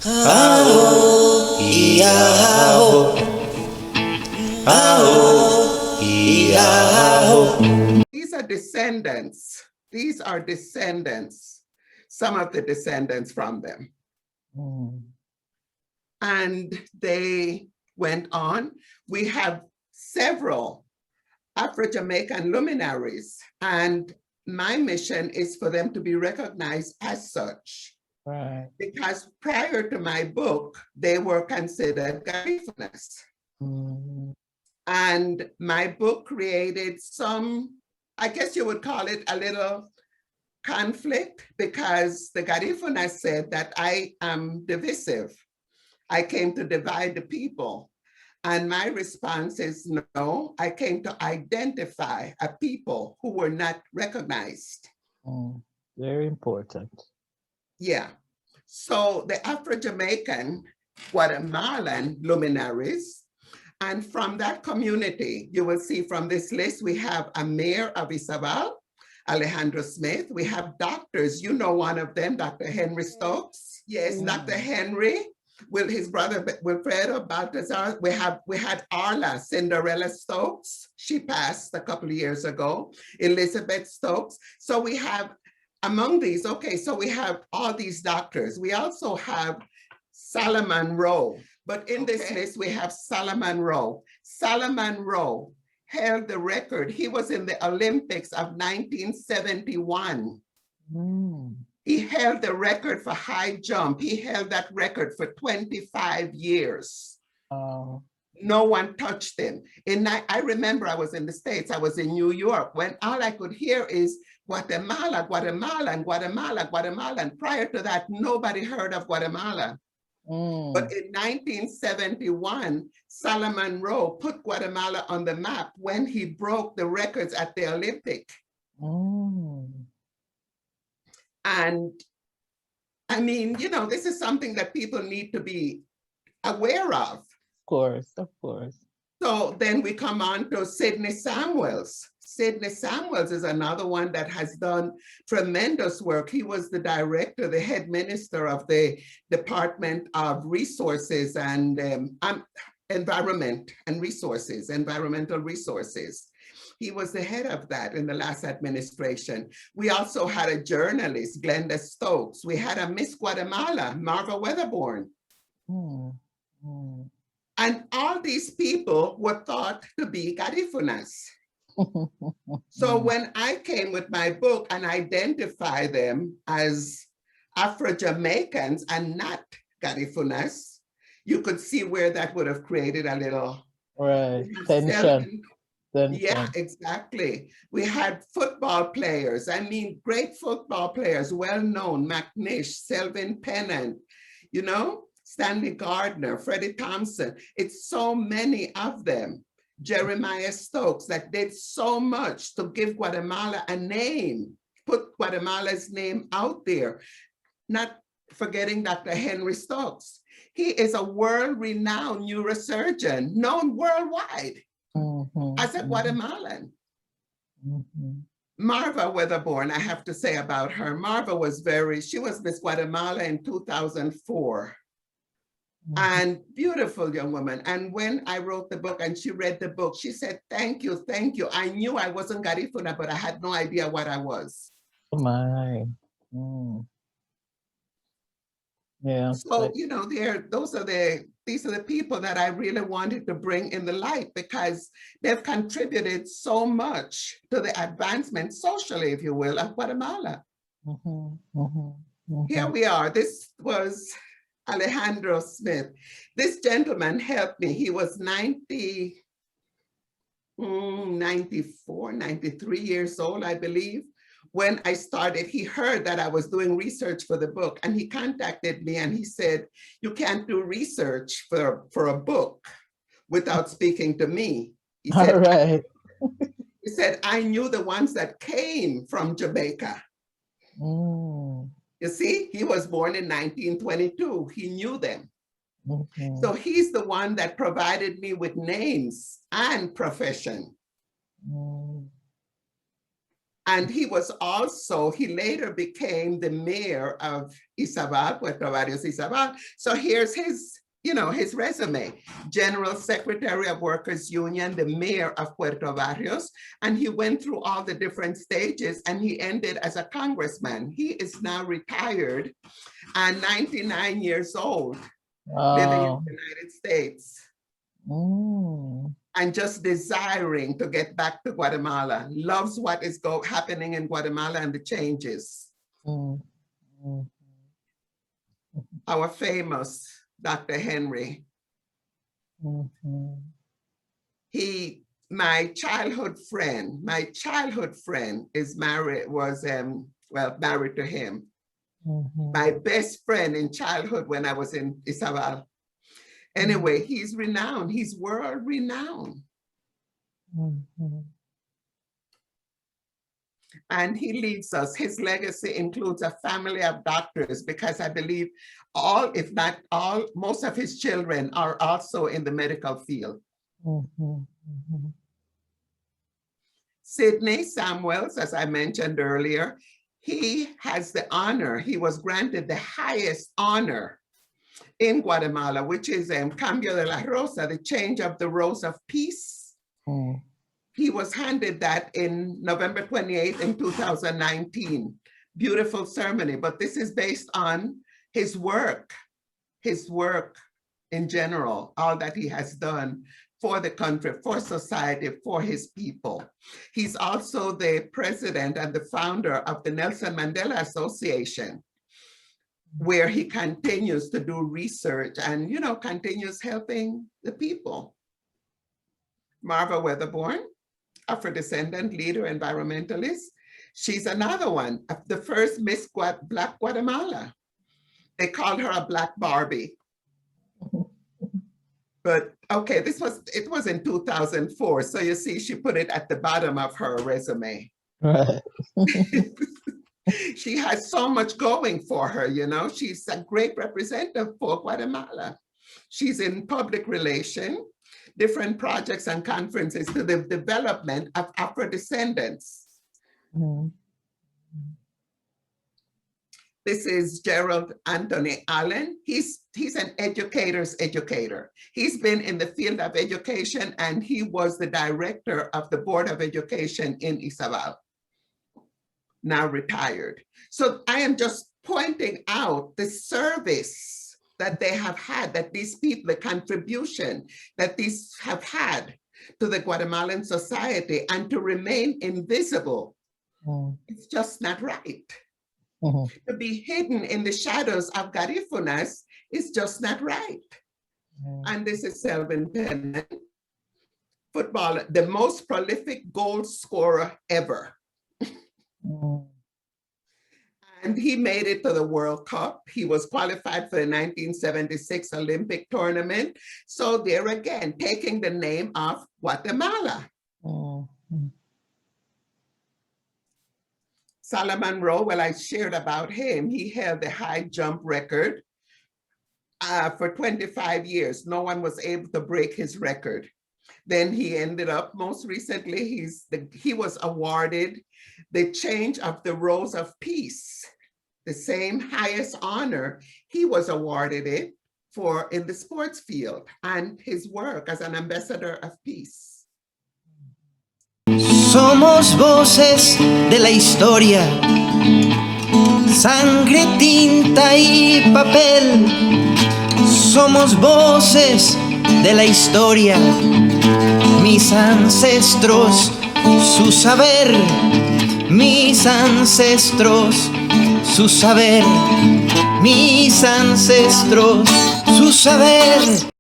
Aho, Iaho, Aho, Iaho. These are descendants. These are descendants, some of the descendants from them. And they went on. We have several Afro-Jamaican luminaries, and my mission is for them to be recognized as such. Right. Because prior to my book, they were considered Garifunas. And my book created some, I guess you would call it a little conflict, because the Garifunas said that I am divisive. I came to divide the people. And my response is no, I came to identify a people who were not recognized. Very important. Yeah. So the Afro-Jamaican Guatemalan luminaries, and from that community, you will see from this list, we have a mayor of Isabel, Alejandro Smith. We have doctors, you know one of them, Dr. Henry Stokes. Yes, Dr. Henry, with his brother Wilfredo Baltazar. We had Arla Cinderella Stokes. She passed a couple of years ago. Elizabeth Stokes. So we have among these, okay, so we have all these doctors. We also have Solomon Rowe, but in this list we have Solomon Rowe. Solomon Rowe held the record. He was in the Olympics of 1971. He held the record for high jump. He held that record for 25 years. No one touched him. I remember I was in the States, I was in New York, when all I could hear is Guatemala, Guatemala, and Guatemala, Guatemala. And prior to that, nobody heard of Guatemala. But in 1971, Solomon Rowe put Guatemala on the map when he broke the records at the Olympic. And I mean, you know, this is something that people need to be aware of. Of course, of course. So then we come on to Sidney Samuels. Sidney Samuels is another one that has done tremendous work. He was the director, the head minister of the Department of Resources and Environmental Resources. He was the head of that in the last administration. We also had a journalist, Glenda Stokes. We had a Miss Guatemala, Marva Weatherborn. And all these people were thought to be Garifunas. So when I came with my book and identified them as Afro-Jamaicans and not Garifunas, you could see where that would have created a little tension. Yeah, exactly. We had football players. I mean, great football players, well-known, McNish, Selvin Pennant, you know, Stanley Gardner, Freddie Thompson. It's so many of them. Jeremiah Stokes that did so much to give Guatemala a name, put Guatemala's name out there. Not forgetting Dr. Henry Stokes. He is a world-renowned neurosurgeon, known worldwide as a Guatemalan. Marva Weatherborn, I have to say about her, Marva was she was Miss Guatemala in 2004. And beautiful young woman. And when I wrote the book and she read the book, she said, thank you, thank you. I knew I wasn't Garifuna, but I had no idea what I was. Oh my. Yeah. So, you know, these are the people that I really wanted to bring in the light, because they've contributed so much to the advancement socially, if you will, of Guatemala. Here we are. This was Alejandro Smith. This gentleman helped me. He was 94, 93 years old, I believe. When I started, he heard that I was doing research for the book, and he contacted me and he said, you can't do research for a book without speaking to me. He said, all right. He said, I knew the ones that came from Jamaica. You see, he was born in 1922. He knew them. So he's the one that provided me with names and profession. And he later became the mayor of Izabal, Puerto Barrios, Izabal. So here's his resume. General Secretary of Workers Union, the mayor of Puerto Barrios, and he went through all the different stages and he ended as a congressman. He is now retired and 99 years old, living in the United States. And just desiring to get back to Guatemala, loves what is happening in Guatemala and the changes. Our famous Dr. Henry. My childhood friend is married to him. My best friend in childhood when I was in Izabal. Anyway, he's renowned, he's world renowned. And he leaves us, his legacy includes a family of doctors, because I believe all, if not all, most of his children are also in the medical field. Sidney Samuels, as I mentioned earlier, he has the honor, he was granted the highest honor in Guatemala, which is Cambio de la Rosa, the change of the Rose of Peace. He was handed that in November 28th in 2019. Beautiful ceremony, but this is based on his work in general, all that he has done for the country, for society, for his people. He's also the president and the founder of the Nelson Mandela Association, where he continues to do research and, continues helping the people. Marva Weatherbourne, Afro-descendant, leader, environmentalist. She's another one, the first Miss Black Guatemala. They called her a Black Barbie. But okay, it was in 2004. So you see, she put it at the bottom of her resume. Right. She has so much going for her, she's a great representative for Guatemala. She's in public relations, different projects and conferences to the development of Afro-descendants. This is Gerald Anthony Allen. He's an educator's educator. He's been in the field of education and he was the director of the Board of Education in Izabal, now retired. So I am just pointing out the service that they have had, that these people, the contribution that these have had to the Guatemalan society, and to remain invisible. It's just not right. To be hidden in the shadows of Garifunas is just not right. And this is Selvin Penman, footballer, the most prolific goal scorer ever. And he made it to the World Cup. He was qualified for the 1976 Olympic tournament. So there again, taking the name of Guatemala. Solomon Rowe, well, I shared about him. He held the high jump record for 25 years. No one was able to break his record. Then he ended up, most recently, he was awarded the change of the Rose of Peace, the same highest honor. He was awarded it for in the sports field and his work as an ambassador of peace. Somos voces de la historia, sangre, tinta y papel. Somos voces de la historia, mis ancestros, su saber, mis ancestros, su saber, mis ancestros, su saber.